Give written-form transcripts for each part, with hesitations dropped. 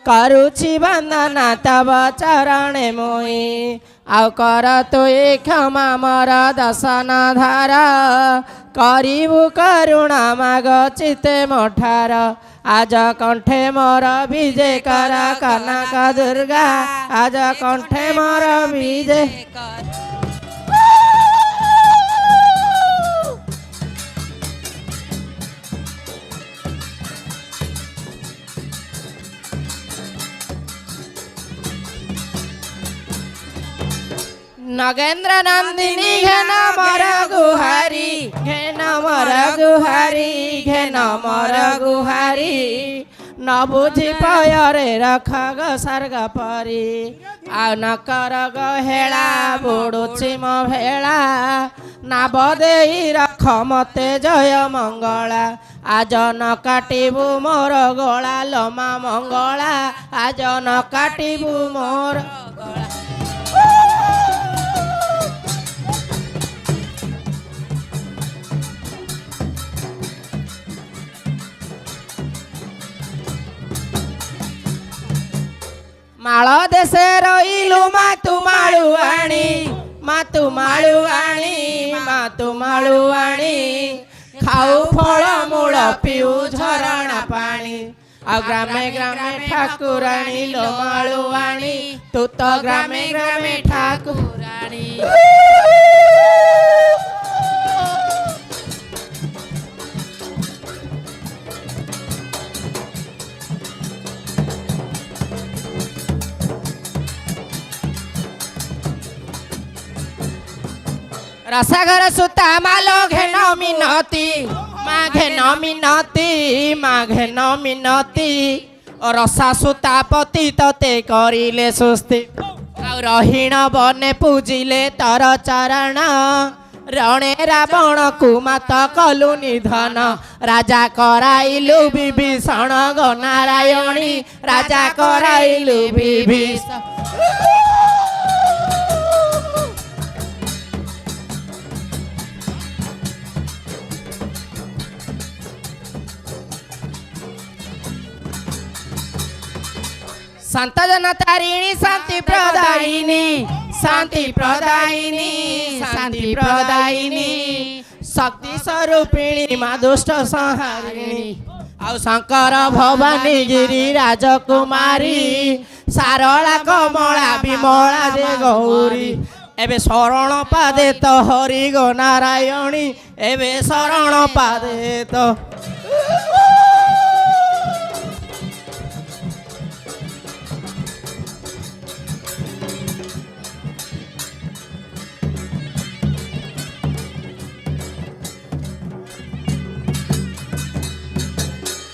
करुछि वंदना तब चरणे मोई आउ कर तु क्षमा मोर दर्शन धार करिबु करुणा माग चिते मोठार आज कंठे मोर विजय कर कनक दुर्गा आज कंठे मोर विजय नगेंद्र नंदिनी घेन मोर गुहारी घेन मोर गुहारी घेन मोर गुहारी न बुझी पयरे रख ग सर्ग परी आ न कर गहेला बुड़ुछि मो भेला ना बदेई रख मते जय मंगला आज न काटिबु मोर गला लमा मंगला आज न काटिबु मोर गला माळ देशे रहिलु मातु माळुआणी मातु माळुआणी मातु माळुआणी खाऊ फल मूल पिऊ झरणा पानी आ ग्रामे ग्रामे ठाकुराणी लो माळुआणी तू तो ग्रामे ग्रामे ठाकुराणी रसागर सुता मालो घेन मिनती माघे मिनती माघे मिनती रसा सुता पति तते करिले सुस्ति आ रहीण बने पूजिले तर चरण रणे रावण को मात कलु निधन राजा कराइलु विभीषण ग नारायणी राजा कराइलु विभीषण संत जन तारिणी शांति प्रदायिनी शांति प्रदायिनी शांति प्रदायिनी शक्ति स्वरूपिणी माँ दुष्ट संहारिणी आउ शंकर भवानी गिरी राजकुमारी सारला कमला विमला जे गौरी एबे शरण पादे तो हरि गो नारायणी एबे शरण पादे तो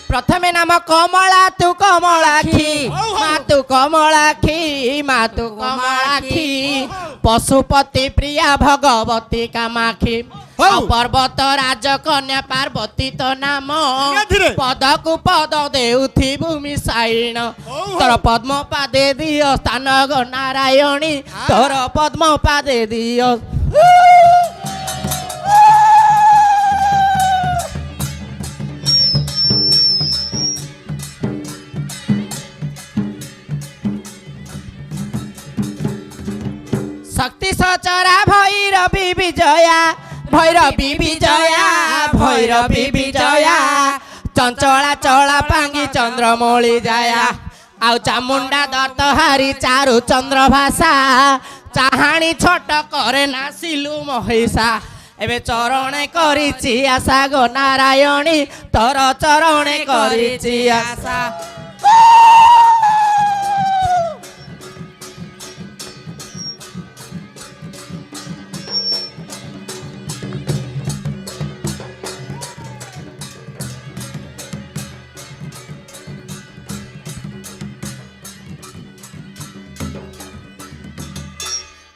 प्रथमे नाम कमला तू कमलाखी मातु कमलाखी मातु कमलाखी पशुपति प्रिया भगवती कामाखी पर्वत राज कन्या पार्वती तो नाम पद को पद देउथी भूमि साइण तोर पद्म पादे दियो स्थान ग नारायणी तोर पद्म पादे दियो शक्ति सचरा भैरवी विजया भैरवी विजया भैरवी विजया चंचला चला पांगी चंद्रमौली जाया आउ चामुंडा दत्त हारी चारु चंद्र भाषा चाहाणी छोट करे नासिलु महिषा एबे चरणे करिछि आशा गो नारायणी तोर चरणे करिछि आशा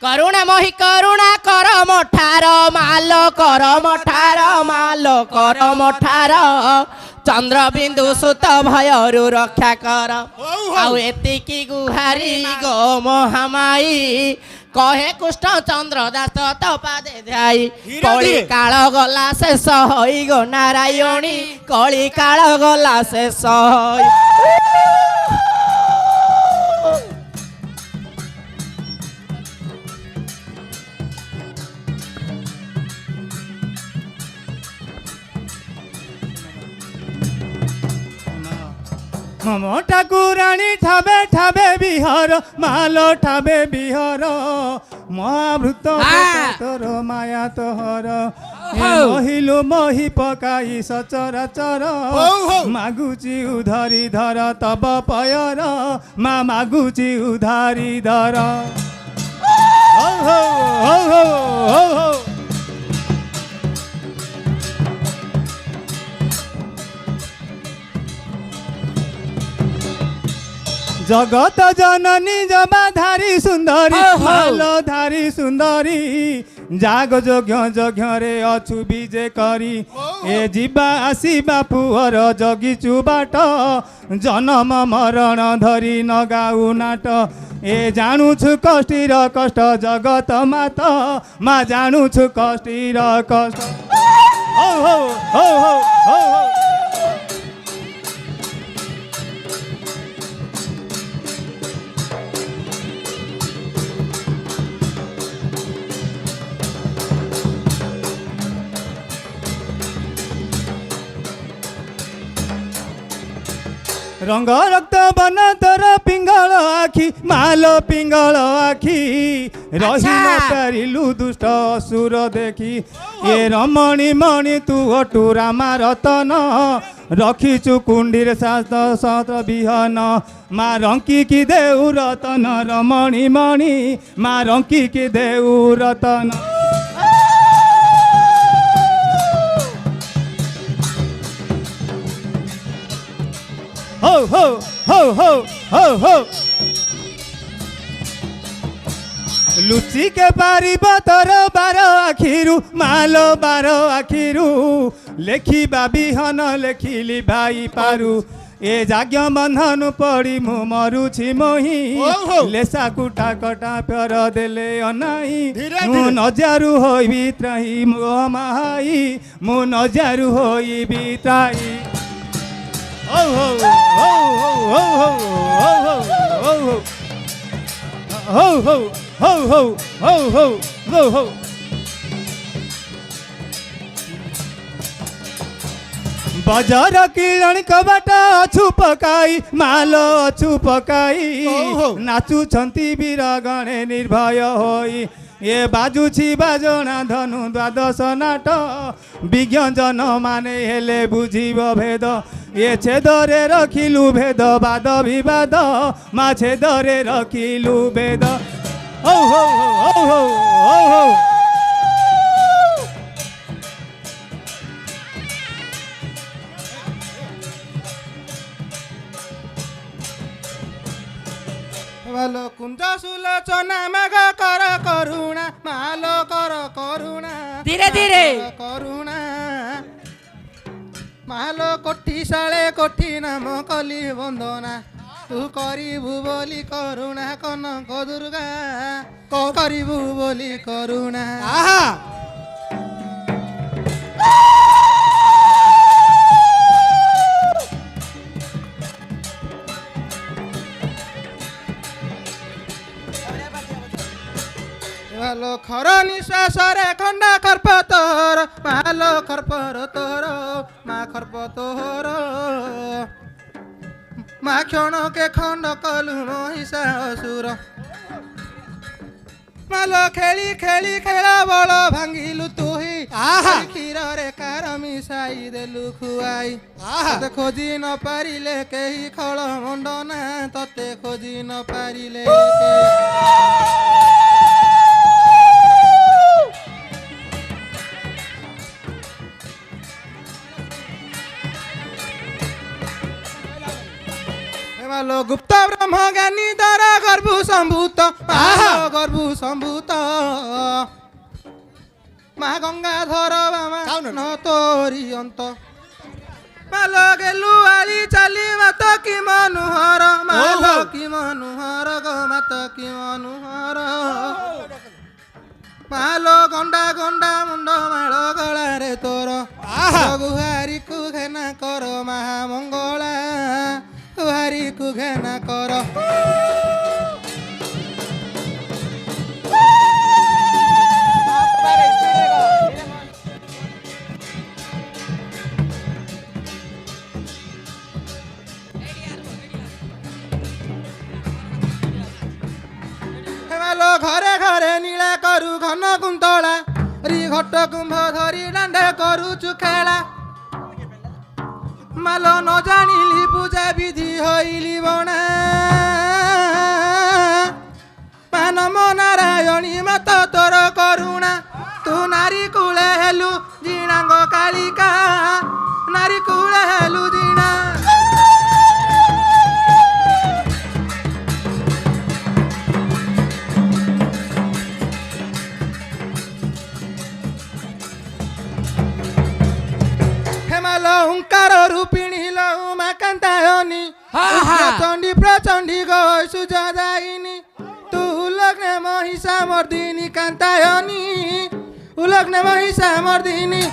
करुणा मोहि करुणा कर मठार मालो कर मठार मालो कर मठार चंद्र बिंदु सुत भयरु रक्षा कर आउ एतिकी गुहारी गो महामाई कहे कृष्ण चंद्र दास तो पादे ध्याई कली काल गला शेष होई गो नारायणी कली काल गला शेष होई हम ठाकुराणी ठाबे ठाबे बिहार मालो ठाबे बिहार महाभृत तोर माया तोहर महिलो मही पकाई सचराचर मागुची उधारी धर तब पयर मा मागुची उधारी धर हो हो हो हो हो हो जगत जननी जबाधारी सुंदरी मालधारी सुंदरी जाग जोग्य जोग्य रे अछु विजे करी ए जीवा आसीबा पुअर जगिचु बाट जन्म मरण धरी नगाउ नाट ए जानुछु कष्टीर कष्ट जगत मात मा जानुछु कष्टीर कष्ट हो हो हो हो हो हो रंग रक्त बन तर पिंगल आखी मालो पिंगल आखी रही न पारिलु दुष्ट असुर देखी ए रमणी मणि तू अटु रामा रतन रखिचु कुंडीर शास्त्र शास्त्र बिहन मा रंकी की देउ रतन रमणी मणि मा रंकी की देउ रतन हो हो हो हो हो हो लुचि के पारिब तोर बार आखिरु मालो बार आखिरु लेखी बिहन लेखिली भाई पारु ए जाग्य बंधन पड़ी मु मरुछि मोही लेसा कुटा कटा प्यार देले अनाई मु नजारु होई त्राही मो माई मु नजारु होई त्राही हो हो हो हो हो हो हो हो हो हो हो हो हो हो हो हो बजार किरण कबाट अछु पकाई मालो अछु पकाई नाचु छंती वीर गणे निर्भय होई ये बाजुछि बाजना धनु द्वादश नाट विज्ञजन माने हेले बुझिब भेद ये छेदरे रखिलु भेद वाद विवाद मा छेदरे रखिलु भेद हो हो हो हो हो हो मालो कुंज सुलोचना मग कर करुणा मालो कर करुणा धीरे धीरे करुणा मालो कोठी शाले कोठी नाम कली बंदना तू करिबु बोली करुणा कनक दुर्गा करिबु बोली करुणा आहा मालो खर निश्वास रे खंडा खर्प तोर मालो खर्पर तोर मा खर्प तोर मा क्षण के खंड कलु महिषा असुर मालो खेली खेली खेला बल भांगिलु तुही क्षीर रे कार मिसाई देलु खुआई तते खोजी न पारिले केही खळ मंडना तते खोजी न पारिले मालो गुप्त ब्रह्म ज्ञानी दर गर्भु संभूत गर्भु संभूत मा गंगाधर बामा न तोरी अंत मालो गेलु आली चाली मत की मनुहर मालो की मनुहर गो मत की मनुहर मालो गंडा गंडा मुंड मालो गला रे तोर गुहारी कु घेना कर महामंगला गुहारी कु घेना कर ଘରେ ଘରେ ନୀଳା କରୁ ଘନ କୁନ୍ତଳା ରି ଘଟ କୁମ୍ଭ ଧରି ଦାଣ୍ଡେ କରୁଛୁ ଖେଳା ମାଲ ନ ଜାଣିଲି ପୂଜା ବିଧି ହଇଲି ବଣା ମାନମ ନାରାୟଣୀ ମତ ତୋର କରୁଣା ତୁ ନାରୀ କୂଳେ ହେଲୁ ଜିଣାଙ୍ଗ କାଳିକା ନାରୀ କୂଳେ ହେଲୁ ଜିଣା হেমাল ওঙ্কার রূপিণী লৌমা কান্তায়নী চণ্ডী প্রচণ্ডী গৈ সুজদায়িনী তু উলগ্নে মহিষা মর্দিনী কান্তায়নী উলগ্নে মহিষা মর্দিনী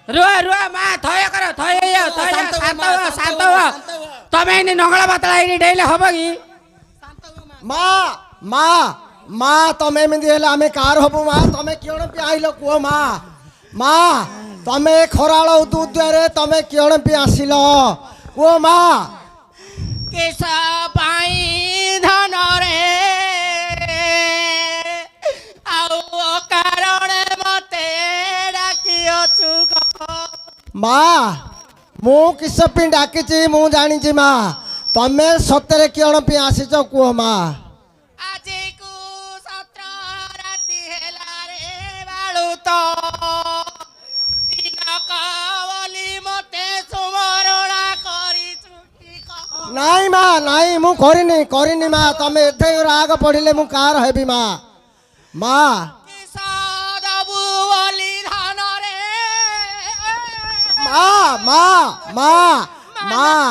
रुआ रुआ माँ थय कर थय शांत हो तमे इनी नंगला बातला इनी डेले हबो की माँ माँ माँ तमे एमती हेले आमे कार हबु माँ तमे किण पी आइल कुह माँ माँ तमे खराळ उदुद्वारे तमे किण पी आसिल कुह माँ किस पाई धन रे आउ कारण मते डाकियो माँ मु किस पी डाकिची मु जानी माँ तमे सतरे किण पी आसीच कुह माँ आज को 17 राति हेला रे बाळू तो दिन कावली मते सुमरणा करी चुकी कह नाई माँ नाई मु करिनी माँ तमे एथे राग पड़िले मु कार हेबी माँ माँ किस दबु बोली धन रे माँ माँ माँ माँ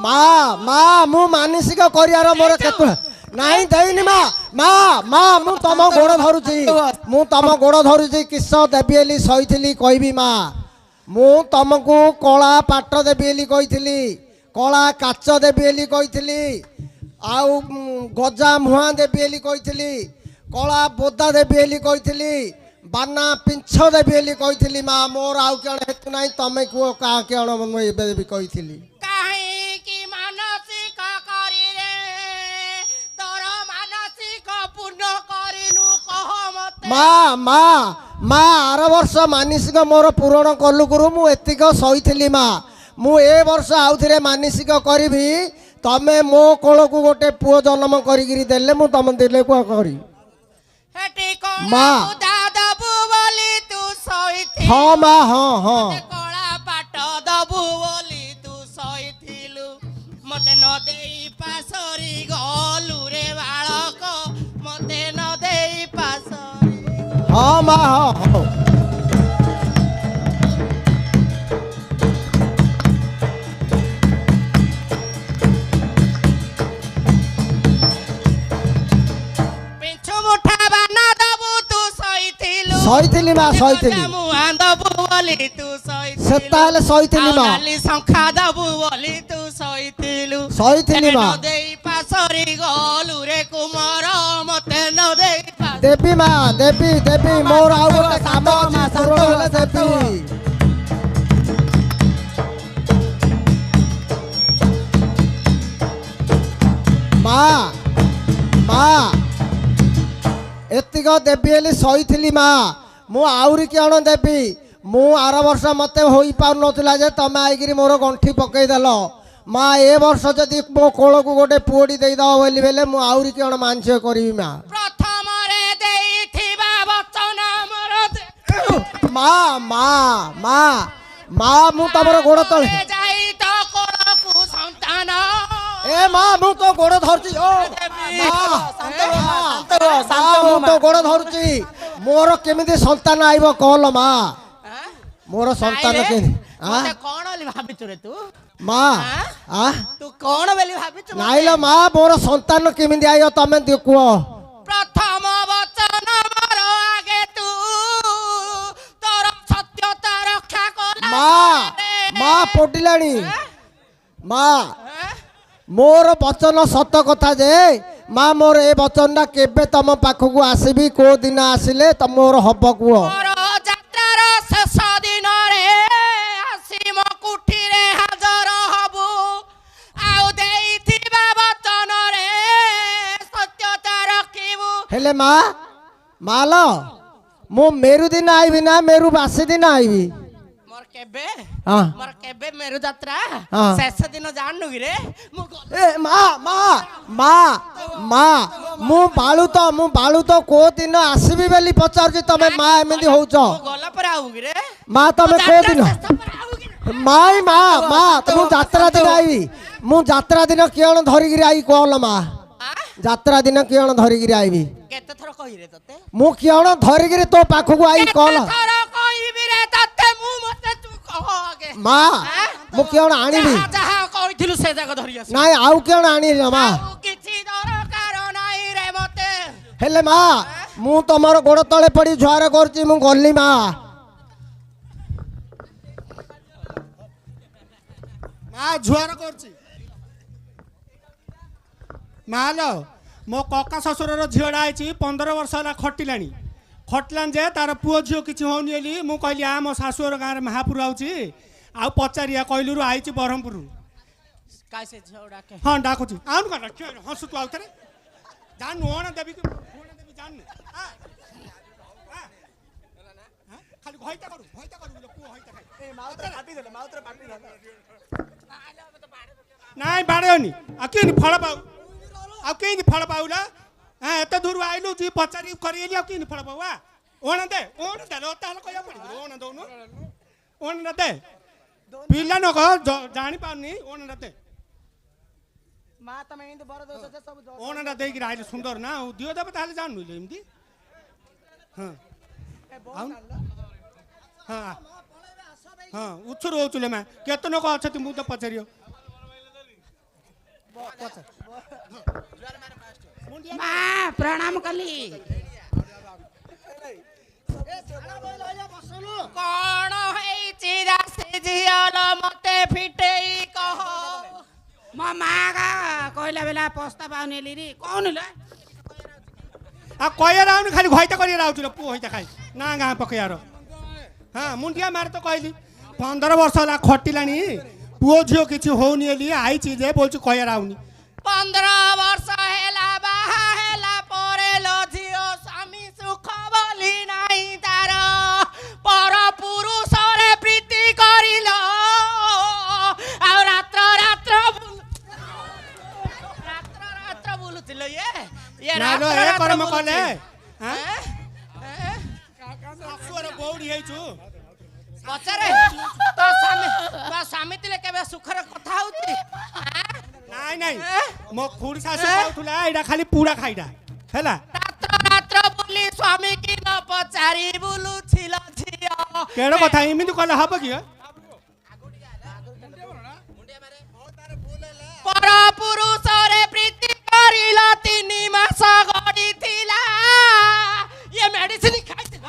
माँ माँ मु मानसिक करियार मोर केतु नाई देनी माँ माँ माँ मु तम गोड़ धरुची किस देवी एली सहीथी कहबी माँ मु तुमको कला पाट देवी एली कही कला काच देवी एली कही आउ गजा मुहा देवी एली कही कला बोदा देवी एली कही बाना पिंछ देवी एली कही माँ मोर आउ कण हेतु ना तमें कह क्या कण मुझे कही माँ माँ माँ आर वर्ष मानसिक मोर पूरण कलु गुरु मु एतिक सही माँ मु ए वर्ष आउ थे मानसिक करी तमे मो कोल को गोटे पुओ जन्म करी देले मु तम दिले को करी माँ हाँ माँ हाँ हाँ कला पाट दबु बोली तू सहीथिलु मते न देई पासरी गलु रे बालक मते न देई पासरी हाँ माँ हाँ हाँ पिंछु मुठा बाना दबु तू सहीथिलु सहीथिली माँ सहीथिली मुआ दबु बोली तू सहीथिलु सेताले सहीथिली माँ नाली संखा दबु बोली तू सहीथिलु सहीथिली माँ देई पासरी गलु रे कुमार मते न देई देवी माँ देवी देवी मोर आउ गोटे काम पूर्ण देवी माँ माँ एतिक देवी हेली सही माँ मु आउरी कण देवी मु आर वर्ष मत हो पार नाला जे तमें आई मोर गंठी पकईदेल माँ ए वर्ष जदि मो कोल को गोटे पुओटी देदेव बोली बेले मु आउरी कण मानसिक करी माँ माँ माँ माँ माँ मु तमर गोड़ तले ए माँ मु तो गोड़ धरची ओ मु तो गोड़ धरची मोर केमिति संतान आइब कहल माँ मोर संतान के कौन बोली भाबिचु रे तू माँ आ तू कौन बोली भाबिचु नाइलो माँ मोर संतान केमिति आइयो तमे देखुओ प्रथम वचन मोर आगे तू तोर सत्यता रक्षा कला ମା ପଟିଲାଣି ମା ମୋର ବଚନ ସତ କଥା ଯେ ମା ମୋର ଏ ବଚନଟା କେବେ ତମ ପାଖକୁ ଆସିବି କୋଉ ଦିନ ଆସିଲେ ତମର ହବ କୁହ ମୋର ଯାତ୍ରାର ଶେଷ ଦିନରେ ଆସି ମୋ କୁଠିରେ ହାଜର ହବୁ ଆଉ ଦେଇଥିବା ବଚନରେ ସତ୍ୟତା ରଖିବୁ ହେଲେ ମାଲ ମୁଁ ମେରୁ ଦିନ ଆଇବି ନା ମେରୁ ବାସି ଦିନ ଆଇବି ମୋର କେବେ ହଁ ମୋର କେବେ ମେରୁ ଯାତ୍ରା ହଁ। ଶେଷ ଦିନ ଜାଣିନୁ କି ରେ ମୁଁ ଏ ମା ମୁଁ ବାଳୁତ କୋଉ ଦିନ ଆସିବି ବୋଲି ପଚାରୁଛି ତମେ ମା ଏମିତି ହଉଛ ଗଲା ପରେ ଆଉ କି ରେ ମା ତମେ କୋଉ ଦିନ ମା ମୁଁ ଯାତ୍ରା ଦିନ ଆଇବି ମୁଁ ଯାତ୍ରା ଦିନ କିଅଣ ଧରିକିରି ଆଇ କହଲ ମା ଯାତ୍ରା ଦିନ କିଅଣ ଧରିକିରି ଆଇବି କେତେ ଥର କହିରେ ତତେ ମୁଁ କିଅଣ ଧରିକିରି ତୋ ପାଖକୁ ଆଇ କହଲ ଥର କହିବି ରେ ତତେ ମୁଁ ମତେ ତୁ କହ ଆଗେ ମା ମୁଁ କିଅଣ ଆଣିବି ଯାହା କହିଥିଲୁ ସେ ଜାଗ ଧରି ଆସ ନାଇଁ ଆଉ କିଅଣ ଆଣିବି ମା ଆଉ କିଛି ଦରକାର ନାହିଁ ରେ ମତେ ହେଲେ ମା ମୁଁ ତମର ଗୋଡ଼ ତଳେ ପଡ଼ି ଝୁଆର କରୁଛି ମୁଁ ଗଲି ମା ଝୁଆର କରୁଛି ମାଲ ମୋ କକା ଶ୍ୱଶୁରର ଝିଅଟା ହେଇଛି 15 ବର୍ଷ ହେଲା ଖଟିଲାଣି ଯେ ତାର ପୁଅ ଝିଅ କିଛି ହଉନି ବୋଲି ମୁଁ କହିଲି ମୋ ଶାଶୁଘର ଗାଁରେ ମହାପୁର ଆଉଛି ଆଉ ପଚାରିଆ କହିଲୁରୁ ଆଇଛି ବ୍ରହ୍ମପୁର କାଇ ସେ ଝିଅ ଡାକେ ହଁ ଡାକୁଛି ଆଉନୁ କାଟ ହସୁ ତୁ ଆଉଥରେ ଜାଣୁ ଓଣ ଦେବି ଜାଣୁ ଖାଲି ହଇତା କରୁ ପୁଅ ହଇତା ଖାଇ ନାଇଁ ବାଡ଼େନି ଆଉ କେମିତି ଫଳ ପାଉ ଆଉ କେମିତି ଫଳ ପାଉଲା ଏତେ ଦୂର ଆଇଲୁ ତୁ ପଚାରି କରିଲି ଆଉ କେମିତି ଫଳ ପାଉ ଓଣ ଦେ ତାହେଲେ କହିବାକୁ ପଡ଼ିବ ଓଣ ଦଉନୁ ଓଣ ଦେ ପିଲା ନକ ଜାଣିପାରୁନି ଓଣ ଦେ ମା ତମେ ଏମିତି ବର ଦଉଛ ଯେ ସବୁ ଓଣଟା ଦେଇକି ଆଇଲେ ସୁନ୍ଦର ନା ଆଉ ଦିଅ ଦେବ ତାହେଲେ ଜାଣୁ ଏମିତି ହଁ ହଁ ହଁ ଉଛୁରୁ ହଉଥିଲେ ମା କେତେ ଲୋକ ଅଛନ୍ତି ମୁଁ ତ ପଚାରିବ ମା ପ୍ରଣାମ କଲି କଣ ହେଇଛି ରାଶି ଝିଅଲ ମତେ ଫିଟେଇ କହ ମୋ ମା କହିଲା ବେଲା ପସ୍ତା ପାଉନି ଲିରି କହୁନି ଆଉ କହିବାର ଆଉନି ଖାଲି ଘଇତା କରିବାର ଆଉଛୁ ପୁଅ ହଇତା ଖାଇ ନା ଗାଁ ପକେଇବାର ହଁ ମୁଣ୍ଡିଆ ମାର ତ କହିଲି 15 ବର୍ଷ ହେଲା ଖଟିଲାଣି ପୁଅ ଝିଅ କିଛି ହଉନି ବୋଲି ଆଇଛି ଯେ ବୋଲଛୁ କହିବାର ଆଉନି 15 ବର୍ଷ ହେଲା ବାହା ହେଲା ପରେ लो ଝିଅ ସ୍ୱାମୀ ସୁଖ ବୋଲି ନାହିଁ ତାର ପର ପୁରୁଷରେ ପ୍ରୀତି କରିଲ ଆଉ ରାତ୍ର ବୁଲୁଥିଲ ଇଏ ନାଲୋ ଏ କର୍ମ କଲେ ଶାଶୁର ବଉଡ଼ି ହେଇଛୁ ପଚାରେ ତୋ ସ୍ୱାମୀ ଥିଲେ କେବେ ସୁଖରେ କଥା ହଉଛି ନାଇଁ ମୋ ଖୁଡି ଶାଶୁ କହୁଥିଲା ଏଇଟା ଖାଲି ପୁଡ଼ା ଖାଇଟା ହେଲା ରାତ୍ର ବୁଲି ସ୍ୱାମୀ କି ନ ପଚାରି ବୁଲୁଥିଲ ଝିଅ କେଡ କଥା ଏମିତି କଲେ ହବ କି ପର ପୁରୁଷରେ ପ୍ରୀତି କରିଲ 3 ମାସ ଗଡ଼ିଥିଲା ଇଏ ମେଡିସିନ ଖାଇଥିଲ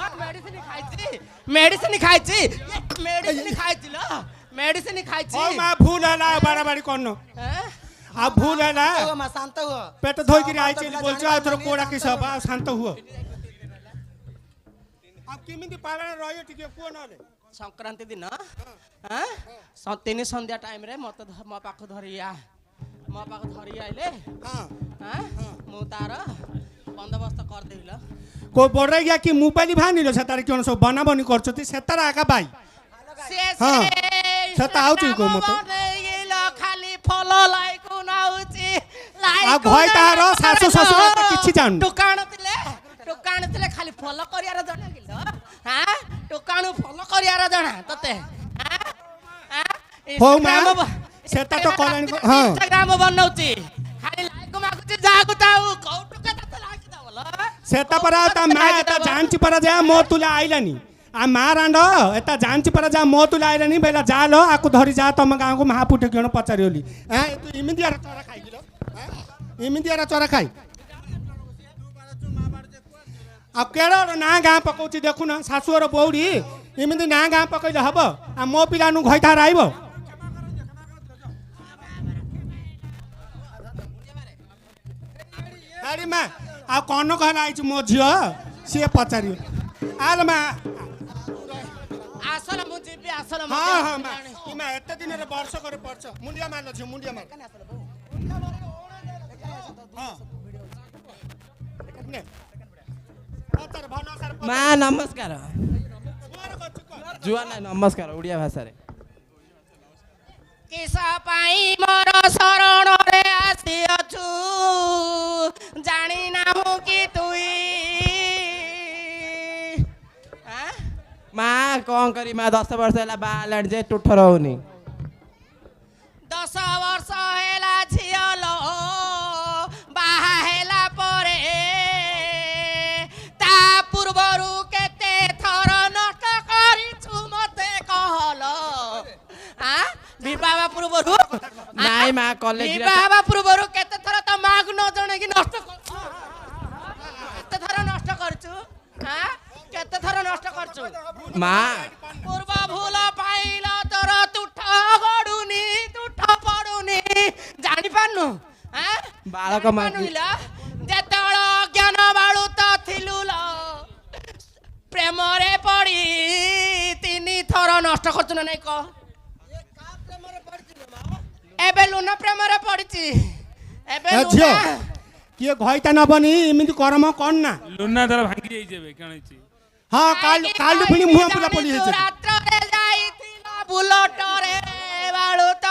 ମେଡିସିନ ଖାଇଛି ମା ଭୁଲ ହେଲା ବାଡ଼ାବାଡ଼ି କରନ ଆଉ ଭୁଲ ହେଲା ଶାନ୍ତ ହୁଅ ପେଟ ଧୋଇକିରି ଆଇଛି ବୋଲଛୁ ଆଉ ଥର କୋଡ଼ା କିସ ହବ ଆଉ ଶାନ୍ତ ହୁଅ ଆଉ କେମିତି ପାଳନ ରହିବ ଟିକେ କୁହ ନହେଲେ ସଂକ୍ରାନ୍ତି ଦିନ 3 ସନ୍ଧ୍ୟା ଟାଇମରେ ମତେ ମୋ ପାଖକୁ ଧରି ଆଇଲେ ମୁଁ ତାର ବନ୍ଦୋବସ୍ତ କରିଦେଇଲ କୋ ବଡ গিয়া কি মোবাইল ভানিল সেতার কোন সব বনাবনি করছতি সেতার আগা বাই সেতা আউছি কো মতে খালি ফলো লাইকু নাউছি আর ভয় তার শাশু শ্বশুর কিছু জান ଟୋକାଣୁଥିଲେ ଖାଲି ଫଲୋ କରିବାର ଜଣା କିଲ ଟୋକାଣୁ ଫଲୋ କରିବାର ଜଣା ତତେ ହଉ ମା ସେଟା ତ କଲାଣି ହଁ ଇନଷ୍ଟାଗ୍ରାମ ବନଉଛି ଖାଲି ଲାଇକ ମାଗୁଛି ଯାହାକୁ ତାଉ କୋଉ ଟୋକା ତତେ ଲାଇକ ଦବଲ ସେଟା ପରା ତା ମା ଏଟା ଜାଣିଛି ପରା ଯା ମୋ ତୁଲା ଆଇଲାନି आ मा रांड एता जानची पर जा मो तुला आइलानी बेला जा लो आकु धरी जा तम गाँ को महापुटे किण पचारियोली तू इमिदियार चरा खाइदिलो इमिदियार चरा खाइ ଆଉ କେଡ଼ର ନାଁ ଗାଁ ପକାଉଛି ଦେଖୁନ ଶାଶୁର ବଉଡ଼ି ଏମିତି ନାଁ ଗାଁ ପକେଇଲେ ହବ ଆଉ ମୋ ପିଲାନୁ ଘଇତା ରାଇବ ଆରେ ମା ଆଉ କନ କହିଲା ଆଇଛୁ ମୋ ଝିଅ ସିଏ ପଚାରିବ ଆରେ ମା ଆସଲ ମୁଁ ଯିବି ଆସଲ ହଁ ହଁ ମା ମା ଏତେ ଦିନରେ ବର୍ଷ করে ପଡଛ ମୁଣ୍ଡିଆ ମାରଲ ଝିଅ ମୁଣ୍ଡିଆ ମାର ମା ନମସ୍କାର ଜୁଆ ନା ନମସ୍କାର ଓଡ଼ିଆ ଭାଷାରେ କିସ ପାଇଁ ମୋର ଶରଣରେ ଆସିଅଛୁ ଜାଣି ନାହୁଁ କି ତୁଇ ମା କଣ କରି ମା 10 ବର୍ଷ ହେଲା ବାହା ହେଲାଣି ଯେ ଟୁଠ ରହୁନି 10 ବର୍ଷ ହେଲା ଝିଅ ଲୋ ବାହା ହେଲା ପରେ ତା ପୂର୍ବରୁ କେତେ ଥର ନଷ୍ଟ କରିଛୁ ମତେ କହଲ ବିବାହ ପୂର୍ବରୁ ନାଇଁ ମା କଲେଜ ବିବାହ ପୂର୍ବରୁ କେତେ ଥର ତ ମାକୁ ନ ଜଣେଇକି ନଷ୍ଟ କେତେ ଥର ନଷ୍ଟ କରିଛୁ କେତେ ଥର ନଷ୍ଟ କରିଛୁ ମା ପୂର୍ବ ଭୁଲ ପାଇଲ ତୋର ତୁଠ ଗଡୁନି ତୁଠ ପଡୁନି ଜାଣିପାରୁନୁ ବାଳକ ମାନୁଲା ଯେତେବେଳେ ଅଜ୍ଞାନ ବାଳୁତ ଥିଲୁ ଲ ପ୍ରେମରେ ପଡି 3 ଥର ନଷ୍ଟ କରୁଛୁ ନା ନାଇଁ କହ ଏବେ ଲୁନା ପ୍ରେମରେ ପଡିଛି ଏବେ ଝିଅ କିଏ ଘଇତା ନବନି ଏମିତି କରମ କଣ ନା ଲୁନା ଧର ଭାଙ୍ଗି ଯାଇଛି ଏବେ କଣ ହେଇଛି ହଁ କାଲୁ ପୁଣି ମୁହଁ ପୁଲା ପଡି ହେଇଛି ରାତ୍ରରେ ଯାଇଥିଲା ବୁଲଟରେ ବାଳୁତ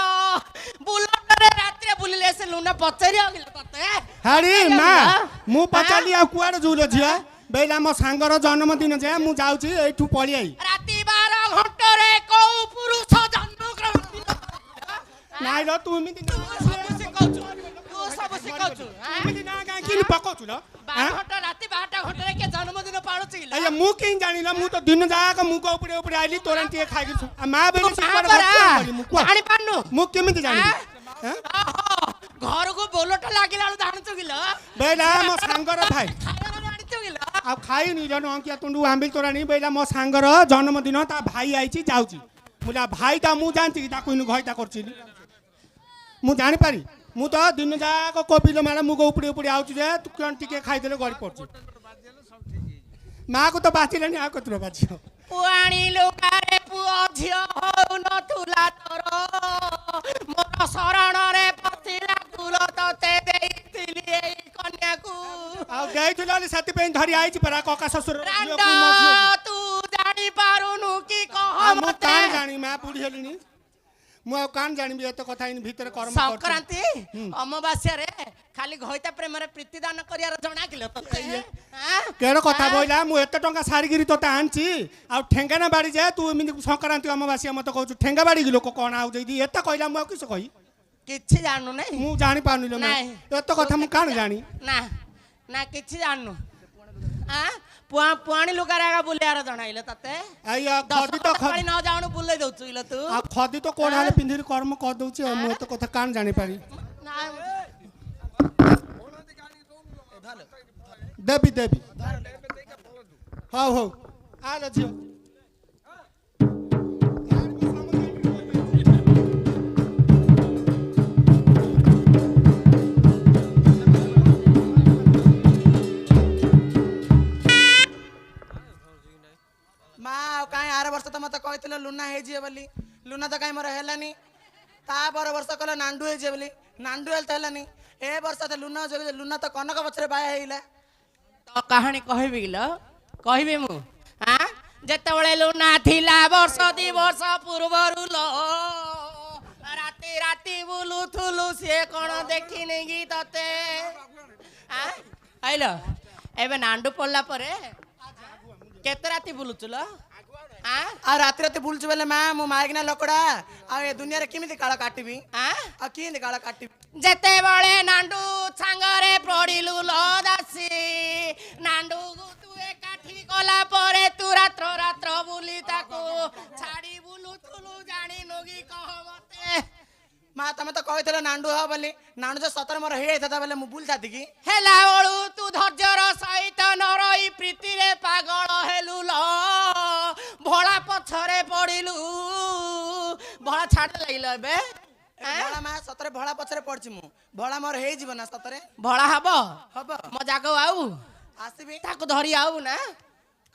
ବୁଲଟରେ ରାତିରେ ବୁଲିଲେ ସେ ଲୁନା ପଚାରିବ ତତେ ହାଡି ମା ମୁଁ ପଚାରିଲି ଆଉ କୁଆଡେ ଯିଉଲ ଝିଅ ବେଲା ମୋ ସାଙ୍ଗର ଜନ୍ମଦିନ ଯେ ମୁଁ ଯାଉଛି ଏଇଠୁ ପଳେଇ ଆଇ ରାତି 12 ଘଣ୍ଟାରେ କୋଉ ପୁରୁଷ ଜନ୍ମ ଗ୍ରହଣ ନାଇଁ ର ତୁ ଏମିତି ସବୁ ଶିଖଉଛୁ ଏମିତି ନା ଗାଁ କିନି ପକଉଛୁ ଲ 12 ଘଣ୍ଟା ରାତି 12ଟା ଘଣ୍ଟାରେ କେ ଜନ୍ମଦିନ ପାଳୁଛି ଆଜ୍ଞା ମୁଁ କେଁ ଜାଣିଲ ମୁଁ ତ ଦିନ ଯାକ ମୁଗ ଉପରେ ଉପରେ ଆଇଲି ତୋରାଣି ଟିକେ ଖାଇକି ମା ବେଲେ ସେ କୁଆଡେ ଜାଣି ପାରୁନୁ ମୁଁ କେମିତି ଜାଣିବି ଘରକୁ ବୋଲଟ ଲାଗିଲା ବେଳୁ ଜାଣୁଛୁ କିଲ ବେଲା ମୋ ସାଙ୍ଗର ଭାଇ ଜାଣିଛୁ କିଲ ଆଉ ଖାଇନି ଜଣ ଅଙ୍କିଆ ତୁଣ୍ଡୁ ଆମ୍ବିଲ ତୋରାଣି ବେଲା ମୋ ସାଙ୍ଗର ଜନ୍ମଦିନ ତା ଭାଇ ଆଇଛି ଯାଉଛି ମୁଲା ଭାଇଟା ମୁଁ ଜାଣିଛି କି ତାକୁ ଇନୁ ଘଇତା କରୁଛି ମୁଁ ଜାଣିପାରି ମୁଁ ତ ଦିନ ଯାକ କୋବିଲ ମାନେ ମୁଗ ଉପଡ଼ି ଉପଡ଼ି ଆଉଛି ଯେ ତୁ କ'ଣ ଟିକେ ଖାଇଦେଲେ ଗଳି ପଡୁଛୁ ମାକୁ ତ ବାଚିଲାନି ଆଉ କତର ବାଚିବ ପୁଆଣି ଲୁଗାରେ ପୁଅ ଝିଅ ହଉନଥିଲା ତୋର ମୋର ଶରଣରେ ପଶିଲା କୁଲ ତତେ ଦେଇଥିଲି ଏଇ କନ୍ୟାକୁ ଆଉ ଦେଇଥିଲ ସେଥିପାଇଁ ଧରି ଆଇଛି ପରା କକା ଶ୍ୱଶୁର ତୁ ଜାଣି ପାରୁନୁ କି କହ ମୁଁ କାଣ ଜାଣି ମା ବୁଢୀ ହେଲିଣି ମୁଁ ଆଉ କାଣ ଜାଣିବି ଏତେ କଥା ଇନ ଭିତରେ କର୍ମ ସଂକ୍ରାନ୍ତି ଅମାବାସ୍ୟାରେ ଖାଲି ଘଇତା ପ୍ରେମରେ ପ୍ରୀତି ଦାନ କରିବାର ଜଣା କିଲ ତତେ କେଡ କଥା ବୋଇଲା ମୁଁ ଏତେ ଟଙ୍କା ସାରିକିରି ତତେ ଆଣିଛି ଆଉ ଠେଙ୍ଗାନା ବାଡ଼ି ଯେ ତୁ ଏମିତି ସଂକ୍ରାନ୍ତି ଅମାବାସ୍ୟା ମତେ କହୁଛୁ ଠେଙ୍ଗା ବାଡ଼ି ଲୋକ କ'ଣ ଆଉ ଯଦି ଏତେ କହିଲା ମୁଁ ଆଉ କିଛି କହି କିଛି ଜାଣୁ ନାଇଁ ମୁଁ ଜାଣି ପାରୁନି ଲୋ ଏତେ କଥା ମୁଁ କାଣ ଜାଣି ନା ନା କିଛି ଜାଣୁନୁ ପୁଆଣି ଲୁଗାରେ ଆଗ ବୁଲିବାର ଜଣାଇଲ ତତେ ଖଦି ତ ନ ଜାଣୁ ବୁଲେଇ ଦଉଛୁ ଇଲ ତୁ ଆଉ ଖଦି ତ କୋଣ ହେଲେ ପିନ୍ଧିରି କର୍ମ କରିଦଉଛି ଆଉ ମୁଁ ଏତେ କଥା କାଣ ଜାଣିପାରି ଦେବି ଦେବି ହଉ ହଉ ଆଲୋ ଝିଅ ମା ଆଉ କାଇଁ ଆର ବର୍ଷ ତ ମତେ କହିଥିଲ ଲୁନା ହେଇଯିବ ବୋଲି ଲୁନା ତ କାଇଁ ମୋର ହେଲାନି ତା ପର ବର୍ଷ କହିଲ ନାଣ୍ଡୁ ହେଇଯିବ ବୋଲି ନାଣ୍ଡୁ ହେଲେ ତ ହେଲାନି ଏ ବର୍ଷ ତ ଲୁନା ତ କନକ ପଛରେ ବାହା ହେଇଲା ତ କାହାଣୀ କହିବି କିଲ କହିବି ମୁଁ ଯେତେବେଳେ ଲୁନା ଥିଲା ବର୍ଷ 2 ବର୍ଷ ପୂର୍ବରୁ ଲ ରାତି ରାତି ବୁଲୁଥୁଲୁ ସିଏ କ'ଣ ଦେଖିନି କି ତତେ ଆଇଲ ଏବେ ନାଣ୍ଡୁ ପଡିଲା ପରେ କେତେ ରାତି ବୁଲୁଛୁ ଲ ଆଉ ରାତି ରାତି ବୁଲୁଛୁ ବେଲେ ମା ମୁଁ ମାଇକିନା ଲୋକଡା ଆଉ ଏ ଦୁନିଆରେ କେମିତି କାଳ କାଟିବି ଆଉ କେମିତି କାଳ କାଟିବି ଯେତେବେଳେ ନାଣ୍ଡୁ ସାଙ୍ଗରେ ପଡିଲୁ ଲ ଦାସୀ ନାଣ୍ଡୁ ତୁ ଏକାଠି କଲା ପରେ ତୁ ରାତ୍ର ବୁଲି ତାକୁ ଛାଡି ବୁଲୁଥୁଲୁ ଜାଣିନୁ କି କହ ମତେ ମା ତମେ ତ କହିଥିଲ ନାଣ୍ଡୁ ହବ ବୋଲି ନାଣ୍ଡୁ ଯେ ସତରେ ମୋର ହେଇଯାଇଥାନ୍ତା ବୋଲେ ମୁଁ ବୁଲିଥାନ୍ତି କି ହେଲା ବେଳୁ ତୁ ଧୈର୍ଯ୍ୟର ସହିତ ନ ରହି ପ୍ରୀତିରେ ପାଗଳ ହେଲୁ ଲ ଭୋଳା ପଛରେ ପଡ଼ିଲୁ ଭୋଳା ଛାଡ଼ି ଲାଗିଲ ଏବେ ଭୋଳା ମା ସତରେ ଭୋଳା ପଛରେ ପଡିଛି ମୁଁ ଭୋଳା ମୋର ହେଇଯିବ ନା ସତରେ ଭୋଳା ହବ ହବ ମୋ ଜାଗ ଆଉ ଆସିବି ତାକୁ ଧରି ଆଉ ନା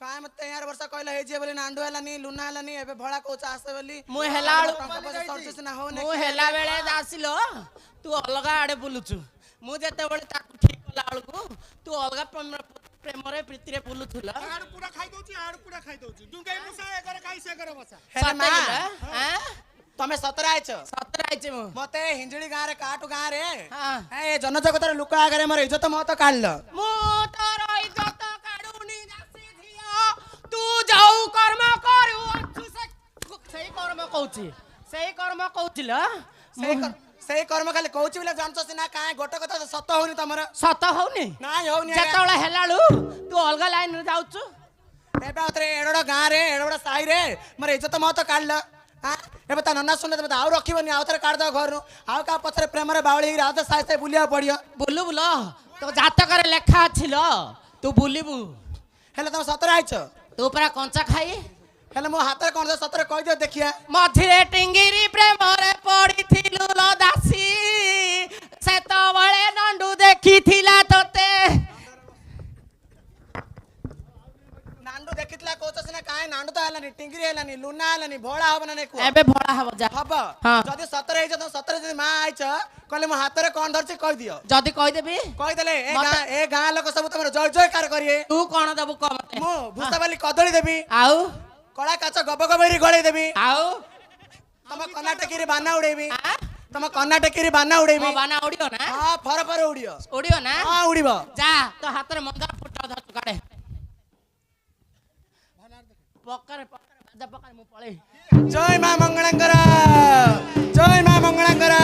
କାଇଁ ମତେ 11 ବର୍ଷ କହିଲ ହେଇଯିବ ବୋଲି ନାଣ୍ଡୁ ହେଲାନି ଲୁନା ହେଲାନି ଏବେ ଭୋଳା କହୁଛ ଆସେ ବୋଲି ମୁଁ ହେଲା ମୁଁ ହେଲା ବେଳୁ ବେଳେ ଆସିଲ ତୁ ଅଲଗା ଆଡେ ବୁଲୁଛୁ ମୁଁ ଯେତେବେଳେ ତାକୁ ଠିକ କଲା ବେଳକୁ ତୁ ଅଲଗା ପ୍ରେମରେ ପ୍ରୀତିରେ ବୁଲୁଥିଲ ତମେ ସତରେ ଆଇଛ ସତରେ ଆଇଛି ମୁଁ ମତେ ହିଞ୍ଜଳି ଗାଁରେ କାଟୁ ଗାଁରେ ହଁ। ଏ ଜନଜଗତର ଲୋକ ଆଗରେ ମୋର ଇଜ୍ଜତ ମହତ କାଢିଲ ମୁଁ ତୋର ଇଜ୍ଜତ କାଢୁନି ଦାସୀ ଝିଅ ତୁ ଯୋଉ କର୍ମ କରୁ ସେଇ କର୍ମ କହୁଛି ସେଇ କର୍ମ କହୁଥିଲ ସେଇ କର୍ମ ଖାଲି କହୁଛି ବୋଲେ ଜାଣିଛ ସିନା କାଇଁ ଗୋଟେ କଥା ସତ ହଉନି ତମର ସତ ହଉନି ନାଇଁ ହଉନି ଯେତେବେଳେ ହେଲାଳୁ ତୁ ଅଲଗା ଲାଇନରେ ଯାଉଛୁ ଏବେ ଆଉଥରେ ଏଡୋଡ ଗାଁରେ ଏଡୋଡ ସାହିରେ ମୋର ଇଜ୍ଜତ ମହତ କାଢିଲ ଏବେ ତା ନନା ଶୁଣିଲେ ତମେ ଆଉ ରଖିବନି ଆଉ ଥରେ କାଢିଦବ ଘରରୁ ଆଉ କାହା ପଛରେ ପ୍ରେମରେ ବାଉଳି ହେଇକି ଆଉ ଥରେ ସାହି ସାହି ବୁଲିବାକୁ ପଡିବ ବୁଲୁ ବୁଲ ତୋ ଜାତକରେ ଲେଖା ଅଛି ଲ ତୁ ବୁଲିବୁ ହେଲେ ତମେ ସତରେ ଆଇଛ ତୁ ପରା କଞ୍ଚା ଖାଇ ହେଲେ ମୋ ହାତରେ କଣ ସତରେ କହିଦିଅ ଦେଖିଆ ମଝିରେ ଟିଙ୍ଗିରି ପ୍ରେମରେ ପଡିଥିଲୁ ଲ ଦାସୀ ସେତେବେଳେ ନଣ୍ଡୁ ଦେଖିଥିଲା ତତେ ନାଣ୍ଡୁ ଦେଖିଥିଲା କହୁଛ ସିନା କାଇଁ ନାଣ୍ଡୁ ତ ହେଲାନି ଟିଙ୍ଗିରି ହେଲାନି ଲୁନା ହେଲାନି ଭୋଳା ହବ ନା ନାଇଁ କୁହ ଏବେ ଭଡ଼ା ହବ ଯା ହବ ହଁ। ଯଦି ସତରେ ହେଇଛ ତମେ ସତରେ ଯଦି ମା ଆଇଛ କହିଲେ ମୋ ହାତରେ କଣ ଧରିଛି କହିଦିଅ ଯଦି କହିଦେବି କହିଦେଲେ ଏ ଗାଁ ଲୋକ ସବୁ ତମର ଜୟ ଜୟକାର କରିବେ ତୁ କଣ ଦବୁ କହ ମତେ ମୁଁ ଭୂଷାବାଲି କଦଳୀ ଦେବି ଆଉ କଳା କାଚ ଗବ ଗବେରି ଗଳେଇ ଦେବି ଆଉ ତମ କର୍ଣ୍ଣାଟକୀରେ ବାନା ଉଡେଇବି ତମ କର୍ଣ୍ଣାଟକୀରେ ବାନା ଉଡେଇବି ମୋ ବାନା ଉଡିବ ନା ହଁ ଫର ଫର ଉଡିବ ଉଡିବ ନା ହଁ ଉଡିବ ଯା ତୋ ହାତରେ ମନ୍ଦାର ଫୁଟ ଧରିଛୁ କାଢେ ପକାରେ ପକାରେ ବାଜା ପକାରେ ମୁଁ ପଳେଇ ଜୟ ମା ମଙ୍ଗଳାଙ୍କର ଜୟ ମା ମଙ୍ଗଳାଙ୍କର